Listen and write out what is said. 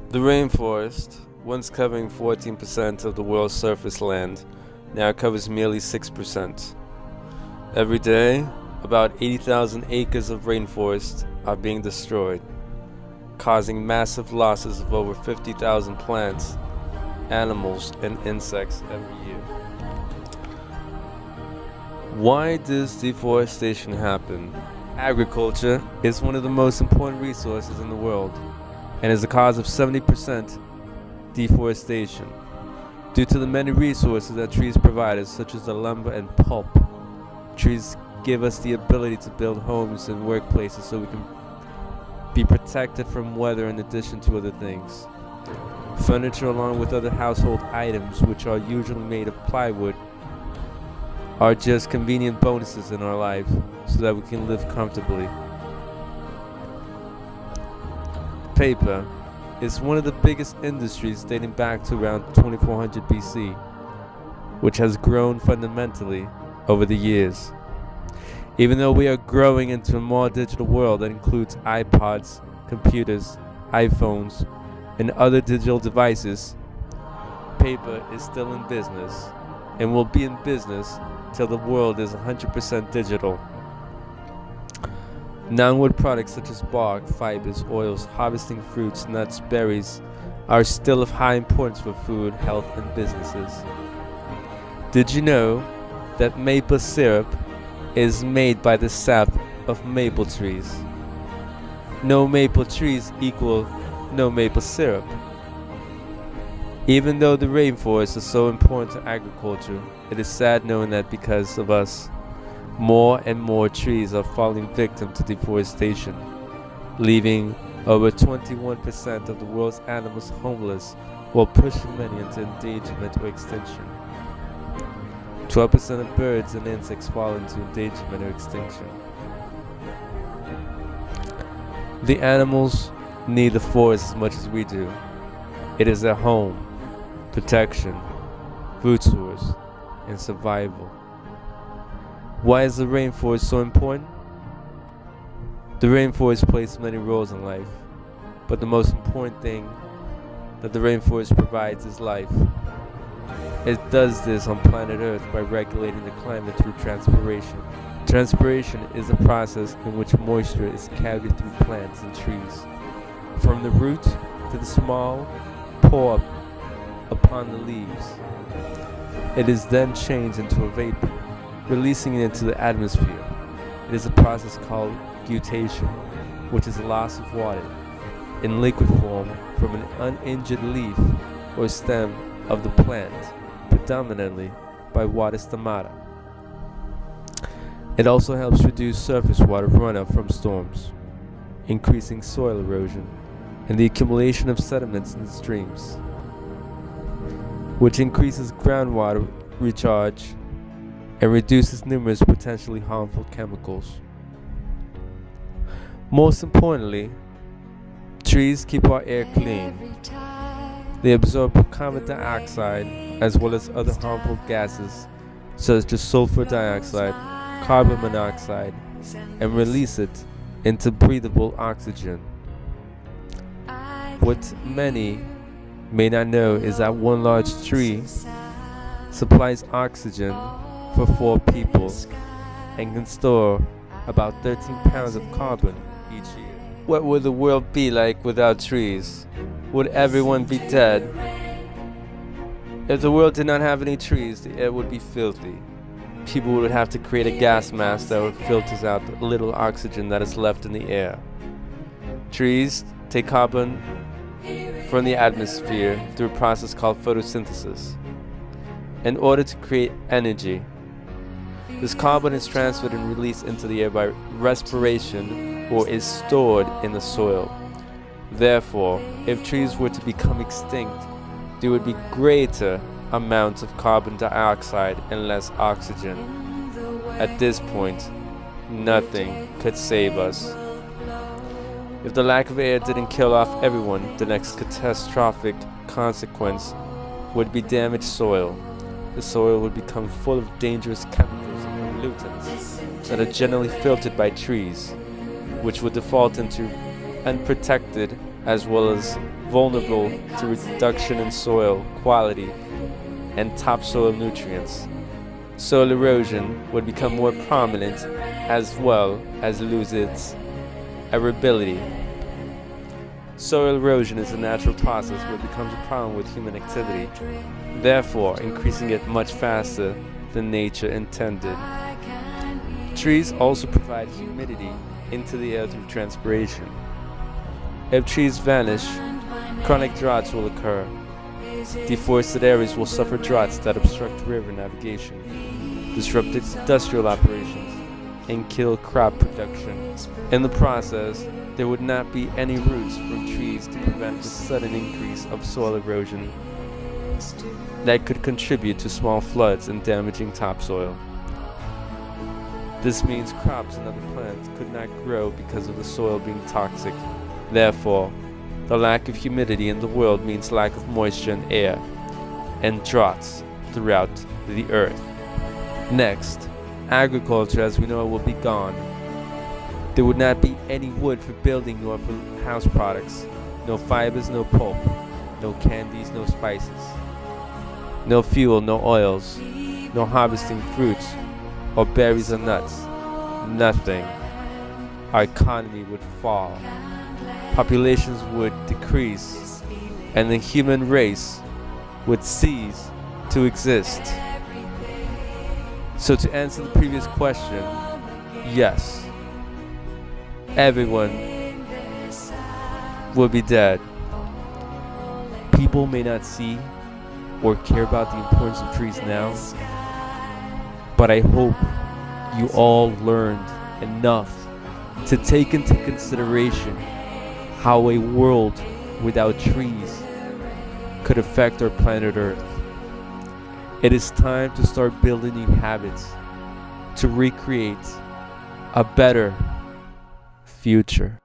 The rainforest, once covering 14% of the world's surface land, now covers merely 6%. Every day, about 80,000 acres of rainforest are being destroyed, causing massive losses of over 50,000 plants, animals, and insects every year. Why does deforestation happen? Agriculture is one of the most important resources in the world and is the cause of 70% deforestation. Due to the many resources that trees provide us, such as the lumber and pulp, trees give us the ability to build homes and workplaces so we can be protected from weather in addition to other things. Furniture, along with other household items, which are usually made of plywood, are just convenient bonuses in our life so that we can live comfortably. Paper is one of the biggest industries dating back to around 2400 BC, which has grown fundamentally over the years. Even though we are growing into a more digital world that includes iPods, computers, iPhones, and other digital devices, paper is still in business and will be in business till the world is 100% digital. Non-wood products such as bark, fibers, oils, harvesting fruits, nuts, berries are still of high importance for food, health, and businesses. Did you know that maple syrup is made by the sap of maple trees? No maple trees equal no maple syrup. Even though the rainforest is so important to agriculture, it is sad knowing that because of us, more and more trees are falling victim to deforestation, leaving over 21% of the world's animals homeless while pushing many into endangerment or extinction. 12% of birds and insects fall into endangerment or extinction. The animals need the forest as much as we do. It is their home, protection, food source, and survival. Why is the rainforest so important? The rainforest plays many roles in life, but the most important thing that the rainforest provides is life. It does this on planet Earth by regulating the climate through transpiration. Transpiration is a process in which moisture is carried through plants and trees, from the root to the small pore upon the leaves. It is then changed into a vapor, releasing it into the atmosphere. It is a process called guttation, which is loss of water in liquid form from an uninjured leaf or stem of the plant, predominantly by water stomata. It also helps reduce surface water runoff from storms, increasing soil erosion and the accumulation of sediments in the streams, which increases groundwater recharge and reduces numerous potentially harmful chemicals. Most importantly, trees keep our air clean. They absorb carbon dioxide as well as other harmful gases such as sulfur dioxide, carbon monoxide, and release it into breathable oxygen. What many may not know is that one large tree supplies oxygen for 4 people and can store about 13 pounds of carbon each year. What would the world be like without trees? Would everyone be dead? If the world did not have any trees, the air would be filthy. People would have to create a gas mask that filters out the little oxygen that is left in the air. Trees take carbon from the atmosphere through a process called photosynthesis in order to create energy. This carbon is transferred and released into the air by respiration or is stored in the soil. Therefore, if trees were to become extinct, there would be greater amounts of carbon dioxide and less oxygen. At this point, nothing could save us. If the lack of air didn't kill off everyone, the next catastrophic consequence would be damaged soil. The soil would become full of dangerous chemicals and pollutants that are generally filtered by trees, which would default into unprotected as well as vulnerable to reduction in soil quality and topsoil nutrients. Soil erosion would become more prominent as well as lose its arability. Soil erosion is a natural process where it becomes a problem with human activity, therefore increasing it much faster than nature intended. Trees also provide humidity into the air through transpiration. If trees vanish, chronic droughts will occur. Deforested areas will suffer droughts that obstruct river navigation, disrupt industrial operations, and kill crop production. In the process, there would not be any roots from trees to prevent the sudden increase of soil erosion that could contribute to small floods and damaging topsoil. This means crops and other plants could not grow because of the soil being toxic. Therefore, the lack of humidity in the world means lack of moisture in air and droughts throughout the earth. Next, agriculture as we know it will be gone. There would not be any wood for building nor for house products, no fibers, no pulp, no candies, no spices, no fuel, no oils, no harvesting fruits or berries or nuts, nothing. Our economy would fall, populations would decrease, and the human race would cease to exist. So to answer the previous question, yes, everyone will be dead. People may not see or care about the importance of trees now, but I hope you all learned enough to take into consideration how a world without trees could affect our planet Earth. It is time to start building new habits to recreate a better future.